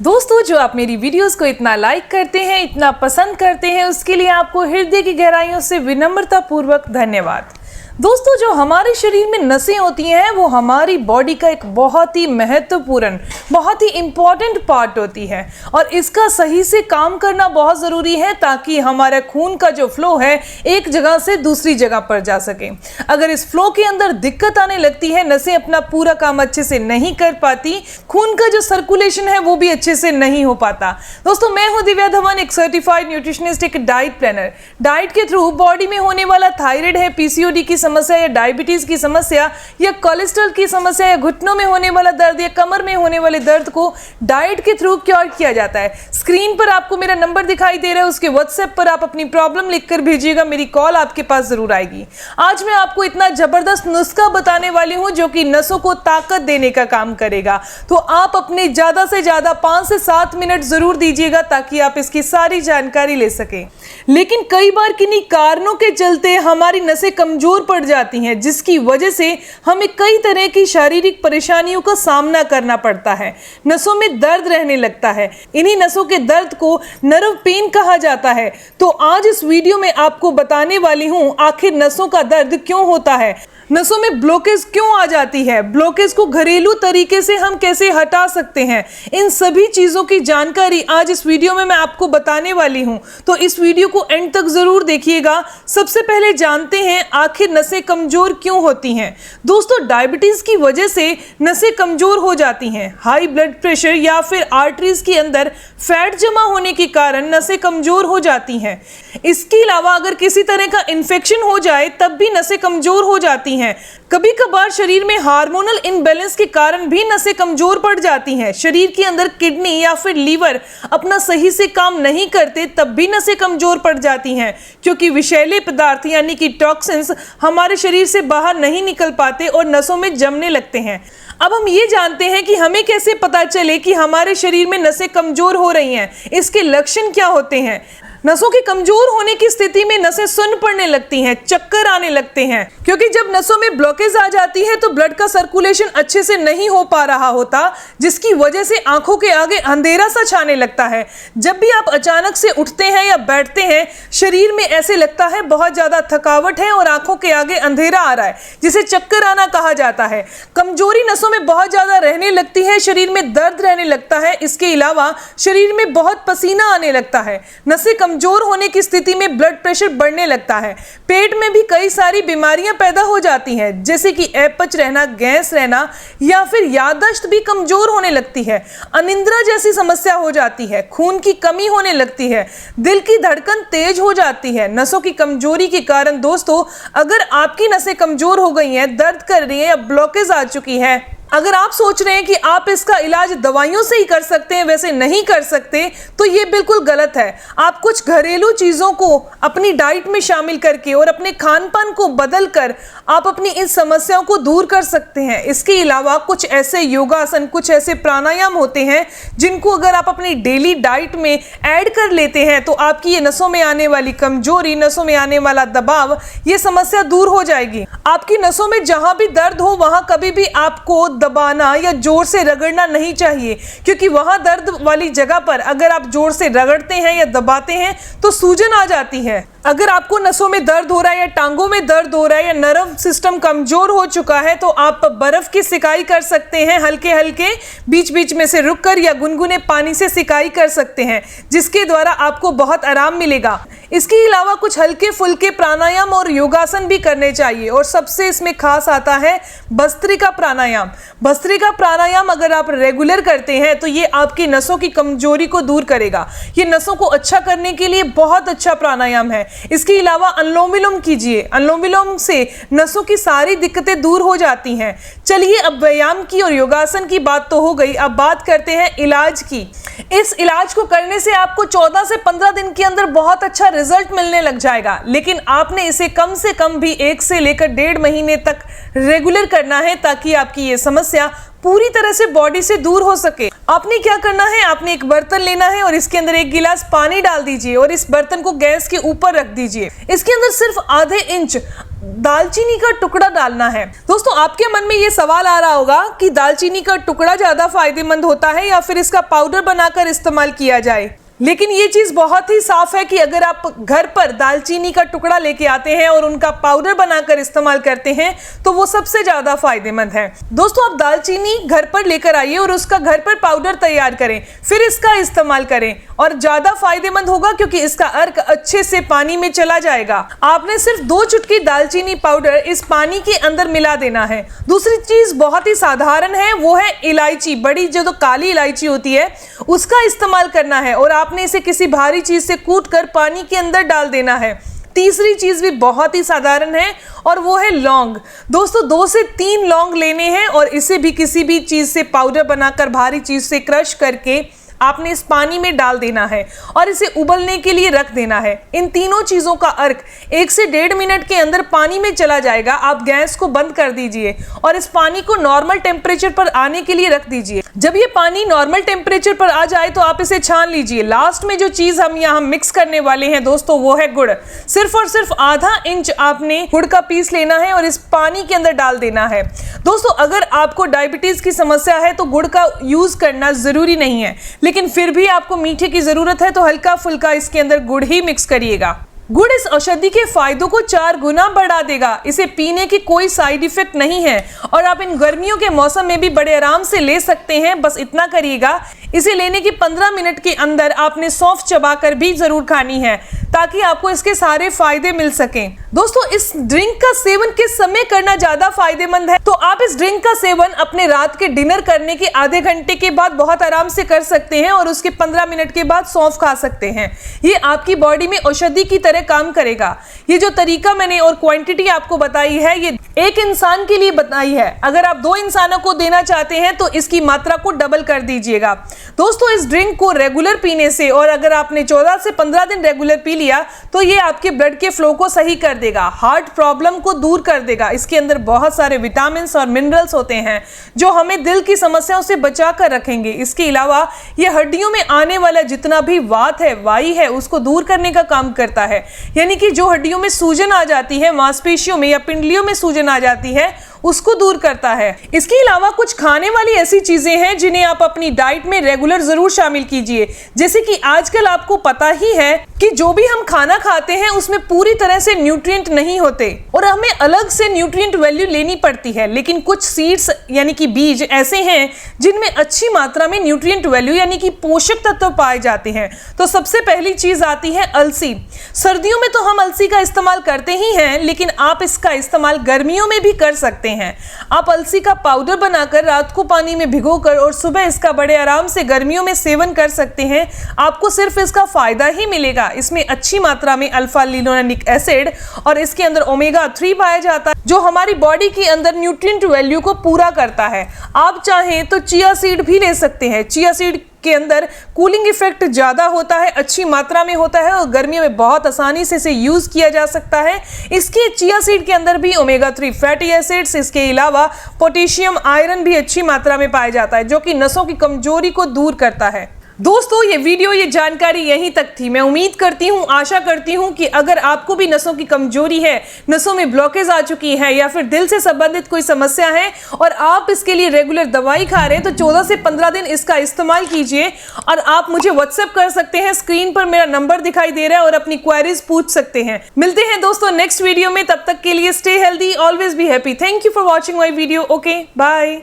दोस्तों, जो आप मेरी वीडियोस को इतना लाइक करते हैं, इतना पसंद करते हैं, उसके लिए आपको हृदय की गहराइयों से विनम्रता पूर्वक धन्यवाद। दोस्तों, जो हमारे शरीर में नसें होती हैं वो हमारी बॉडी का एक बहुत ही महत्वपूर्ण, बहुत ही इम्पॉर्टेंट पार्ट होती है और इसका सही से काम करना बहुत ज़रूरी है ताकि हमारा खून का जो फ्लो है एक जगह से दूसरी जगह पर जा सके। अगर इस फ्लो के अंदर दिक्कत आने लगती है, नसें अपना पूरा काम अच्छे से नहीं कर पाती, खून का जो सर्कुलेशन है वो भी अच्छे से नहीं हो पाता। दोस्तों, मैं हूँ दिव्या धवन, एक सर्टिफाइड न्यूट्रिशनिस्ट, एक डाइट प्लानर। डाइट के थ्रू बॉडी में होने वाला थायराइड है, पीसीओडी की समस्या या डायबिटीज की समस्या या कोलेस्ट्रॉल की समस्या या घुटनों में होने वाला दर्द या कमर में होने वाले दर्द को डाइट के थ्रू क्योर किया जाता है। स्क्रीन पर आपको मेरा नंबर दिखाई दे रहा है, उसके व्हाट्सएप पर आप अपनी प्रॉब्लम लिखकर भेजिएगा, मेरी कॉल आपके पास जरूर आएगी। आज मैं आपको इतना जबरदस्त नुस्खा बताने वाली हूं जो कि नसों को ताकत देने का काम करेगा। तो आप अपने ज्यादा से ज्यादा 5 से 7 मिनट जरूर दीजिएगा ताकि आप इसकी सारी जानकारी ले सकें। लेकिन कई बार किन्हीं कारणों के चलते हमारी नसें कमजोर पड़ जाती हैं, जिसकी वजह से हमें कई तरह की शारीरिक परेशानियों का सामना करना पड़ता है। नसों में दर्द रहने लगता है। इन्हीं नसों के दर्द को नर्व पेन कहा जाता है। तो आज इस वीडियो में आपको बताने वाली हूं आखिर नसों का दर्द क्यों होता है, नसों में ब्लॉकेज क्यों आ जाती है, ब्लॉकेज को घरेलू तरीके से हम कैसे हटा सकते हैं। इन सभी चीजों की जानकारी आज इस वीडियो में मैं आपको बताने वाली हूं, तो इस वीडियो को एंड तक जरूर देखिएगा। सबसे पहले जानते हैं आखिर नसें कमजोर क्यों होती हैं। दोस्तों, डायबिटीज की वजह से नसें कमजोर हो जाती हैं। हाई ब्लड प्रेशर या फिर आर्टरीज के अंदर फैट जमा होने के कारण नसें कमजोर हो जाती हैं। इसके अलावा अगर किसी तरह का इन्फेक्शन हो जाए तब भी नसें कमजोर हो जाती हैं। कभी कभार शरीर में हार्मोनल इनबैलेंस के कारण भी नसें कमजोर पड़ जाती हैं। शरीर के अंदर किडनी या फिर लीवर अपना सही से काम नहीं करते तब भी नसें कमजोर पड़ जाती हैं, क्योंकि विषैले पदार्थ यानी कि टॉक्सिन्स हमारे शरीर से बाहर नहीं निकल पाते और नसों में जमने लगते हैं। अब हम ये जानते हैं कि हमें कैसे पता चले कि हमारे शरीर में नसें कमजोर हो रही हैं, इसके लक्षण क्या होते हैं। नसों के कमजोर होने की स्थिति में नसें सुन्न पड़ने लगती हैं, चक्कर आने लगते हैं, क्योंकि जब नसों में ब्लॉकेज आ जाती है तो ब्लड का सर्कुलेशन अच्छे से नहीं हो पा रहा होता, जिसकी वजह से आंखों के आगे अंधेरा सा छाने लगता है। जब भी आप अचानक से उठते हैं या बैठते हैं, शरीर में ऐसे लगता है बहुत ज्यादा थकावट है और आंखों के आगे अंधेरा आ रहा है, जिसे चक्कर आना कहा जाता है। कमजोरी नसों में बहुत ज्यादा रहने लगती है, शरीर में दर्द रहने लगता है। इसके अलावा शरीर में बहुत पसीना आने लगता है। नसें कमजोर होने की स्थिति में ब्लड प्रेशर बढ़ने लगता है। पेट में भी कई सारी बीमारियां पैदा हो जाती हैं, जैसे कि अपच रहना, गैस रहना या फिर याददाश्त भी कमजोर होने लगती है। अनिद्रा जैसी समस्या हो जाती है, खून की कमी होने लगती है, दिल की धड़कन तेज हो जाती है। नसों की कमजोरी के कारण दोस्तों, अगर आपकी नसें कमजोर हो गई हैं, दर्द कर रही हैं या ब्लॉकेज आ चुकी है, अगर आप सोच रहे हैं कि आप इसका इलाज दवाइयों से ही कर सकते हैं, वैसे नहीं कर सकते, तो ये बिल्कुल गलत है। आप कुछ घरेलू चीज़ों को अपनी डाइट में शामिल करके और अपने खान पान को बदल कर आप अपनी इन समस्याओं को दूर कर सकते हैं। इसके अलावा कुछ ऐसे योगासन, कुछ ऐसे प्राणायाम होते हैं जिनको अगर आप अपनी डेली डाइट में ऐड कर लेते हैं तो आपकी ये नसों में आने वाली कमजोरी, नसों में आने वाला दबाव, ये समस्या दूर हो जाएगी। आपकी नसों में जहां भी दर्द हो वहां कभी भी आपको दबाना या जोर से रगड़ना नहीं चाहिए, क्योंकि वहां दर्द वाली जगह पर अगर आप जोर से रगड़ते हैं या दबाते हैं तो सूजन आ जाती है। अगर आपको नसों में दर्द हो रहा है या टांगों में दर्द हो रहा है या नर्व सिस्टम कमजोर हो चुका है तो आप बर्फ की सिकाई कर सकते हैं, हल्के हल्के बीच बीच में से रुककर, या गुनगुने पानी से सिकाई कर सकते हैं, जिसके द्वारा आपको बहुत आराम मिलेगा। इसके अलावा कुछ हल्के फुल्के प्राणायाम और योगासन भी करने चाहिए, और सबसे इसमें खास आता है भस्त्रिका प्राणायाम। भस्त्रिका प्राणायाम अगर आप रेगुलर करते हैं तो ये आपकी नसों की कमजोरी को दूर करेगा। ये नसों को अच्छा करने के लिए बहुत अच्छा प्राणायाम है। इसके अलावा अनुलोम विलोम कीजिए, अनुलोम विलोम से नसों की सारी दिक्कतें दूर हो जाती हैं। चलिए, अब व्यायाम की और योगासन की बात तो हो गई, अब बात करते हैं इलाज की। इस इलाज को करने से आपको 14 से 15 दिन के अंदर बहुत अच्छा रिजल्ट मिलने लग जाएगा, लेकिन आपने इसे कम से कम भी 1 से लेकर 1.5 महीने तक रेगुलर करना है ताकि आपकी ये समस्या पूरी तरह से बॉडी से दूर हो सके। आपने क्या करना है, आपने एक बर्तन लेना है और इसके अंदर 1 गिलास पानी डाल दीजिए और इस बर्तन को गैस के ऊपर रख दीजिए। इसके अंदर सिर्फ आधे इंच दालचीनी का टुकड़ा डालना है। दोस्तों आपके मन में ये सवाल आ रहा होगा कि दालचीनी का टुकड़ा ज्यादा फायदेमंद होता है या फिर इसका पाउडर बनाकर इस्तेमाल किया जाए। लेकिन ये चीज बहुत ही साफ है कि अगर आप घर पर दालचीनी का टुकड़ा लेके आते हैं और उनका पाउडर बनाकर इस्तेमाल करते हैं तो वो सबसे ज्यादा फायदेमंद है। दोस्तों आप दालचीनी घर पर लेकर आइए और उसका घर पर पाउडर तैयार करें, फिर इसका इस्तेमाल करें और ज्यादा फायदेमंद होगा क्योंकि इसका अर्क अच्छे से पानी में चला जाएगा। आपने सिर्फ 2 चुटकी दालचीनी पाउडर इस पानी के अंदर मिला देना है। दूसरी चीज बहुत ही साधारण है, वो है इलायची, बड़ी जो काली इलायची होती है उसका इस्तेमाल करना है और आपने इसे किसी भारी चीज से कूटकर पानी के अंदर डाल देना है। तीसरी चीज भी बहुत ही साधारण है और वो है लौंग। दोस्तों 2 से 3 लौंग लेने हैं और इसे भी किसी भी चीज से पाउडर बनाकर भारी चीज से क्रश करके आपने इस पानी में डाल देना है और इसे उबलने के लिए रख देना है। इन तीनों चीजों का अर्क 1 से 1.5 मिनट के अंदर पानी में चला जाएगा। आप गैस को बंद कर दीजिए और इस पानी को नॉर्मल टेम्परेचर पर आने के लिए रख दीजिए। जब ये पानी नॉर्मल टेम्परेचर पर आ जाए तो आप इसे छान लीजिए। लास्ट में जो चीज हम यहाँ मिक्स करने वाले हैं दोस्तों वो है गुड़। सिर्फ और सिर्फ आधा इंच आपने गुड़ का पीस लेना है और इस पानी के अंदर डाल देना है। दोस्तों अगर आपको डायबिटीज की समस्या है तो गुड़ का यूज करना जरूरी नहीं है, लेकिन फिर भी आपको मीठे की जरूरत है तो हल्का फुल्का इसके अंदर गुड़ ही मिक्स करिएगा। गुड़ इस औषधि के फायदों को 4 गुना बढ़ा देगा। इसे पीने की कोई साइड इफेक्ट नहीं है और आप इन गर्मियों के मौसम में भी बड़े आराम से ले सकते हैं। बस इतना करिएगा, इसे लेने के 15 मिनट के अंदर आपने सौंफ चबाकर भी जरूर खानी है ताकि आपको इसके सारे फायदे मिल सकें। दोस्तों इस ड्रिंक का सेवन किस समय करना ज्यादा फायदेमंद है, तो आप इस ड्रिंक का सेवन अपने रात के डिनर करने के आधे घंटे के बाद बहुत आराम से कर सकते हैं और उसके 15 मिनट के बाद सौंफ खा सकते हैं। ये आपकी बॉडी में औषधि की तरह काम करेगा। ये जो तरीका मैंने और क्वांटिटी आपको बताई है ये एक इंसान के लिए बताई है। अगर आप 2 इंसानों को देना चाहते हैं तो इसकी मात्रा को डबल कर दीजिएगा। दोस्तों इस ड्रिंक को रेगुलर पीने से और अगर आपने 14 से 15 दिन रेगुलर पी लिया तो ये आपके ब्लड के फ्लो को सही कर देगा, हार्ट प्रॉब्लम को दूर कर देगा। इसके अंदर बहुत सारे विटामिन और मिनरल्स होते हैं जो हमें दिल की समस्याओं से बचा कर रखेंगे। इसके अलावा ये हड्डियों में आने वाला जितना भी वात है, वाई है, उसको दूर करने का काम करता है। यानी कि जो हड्डियों में सूजन आ जाती है, मांसपेशियों में या पिंडलियों में सूजन आ जाती है, उसको दूर करता है। इसके अलावा कुछ खाने वाली ऐसी चीजें हैं जिन्हें आप अपनी डाइट में रेगुलर जरूर शामिल कीजिए। जैसे कि आजकल आपको पता ही है कि जो भी हम खाना खाते हैं उसमें पूरी तरह से न्यूट्रिएंट नहीं होते और हमें अलग से न्यूट्रिएंट वैल्यू लेनी पड़ती है। लेकिन कुछ सीड्स यानी कि बीज ऐसे हैं जिनमें अच्छी मात्रा में न्यूट्रिएंट वैल्यू यानी कि पोषक तत्व पाए जाते हैं। तो सबसे पहली चीज आती है अलसी। सर्दियों में तो हम अलसी का इस्तेमाल करते ही हैं, लेकिन आप इसका इस्तेमाल गर्मियों में भी कर सकते हैं। आप अलसी का पाउडर बनाकर रात को पानी में भिगोकर और सुबह इसका बड़े आराम से गर्मियों में सेवन कर सकते हैं। आपको सिर्फ इसका फायदा ही मिलेगा। इसमें अच्छी मात्रा में अल्फा लिनोलेनिक एसिड और इसके अंदर ओमेगा 3 पाया जाता है जो हमारी बॉडी के अंदर न्यूट्रिएंट वैल्यू को पूरा करता है। आप चाहें तो चिया सीड भी ले सकते हैं। चिया सीड के अंदर कूलिंग इफेक्ट ज्यादा होता है, अच्छी मात्रा में होता है और गर्मियों में बहुत आसानी से इसे यूज किया जा सकता है। इसके चिया सीड के अंदर भी ओमेगा 3 फैटी एसिड्स, इसके अलावा पोटेशियम, आयरन भी अच्छी मात्रा में पाया जाता है जो कि नसों की कमजोरी को दूर करता है। दोस्तों ये वीडियो, ये जानकारी यहीं तक थी। मैं उम्मीद करती हूँ, आशा करती हूँ कि अगर आपको भी नसों की कमजोरी है, नसों में ब्लॉकेज आ चुकी है या फिर दिल से संबंधित कोई समस्या है और आप इसके लिए रेगुलर दवाई खा रहे हैं तो 14 से 15 दिन इसका इस्तेमाल कीजिए और आप मुझे व्हाट्सएप कर सकते हैं। स्क्रीन पर मेरा नंबर दिखाई दे रहा है और अपनी क्वेरीज पूछ सकते हैं। मिलते हैं दोस्तों नेक्स्ट वीडियो में, तब तक के लिए stay healthy, always be happy. Thank you for watching my video. Okay, bye.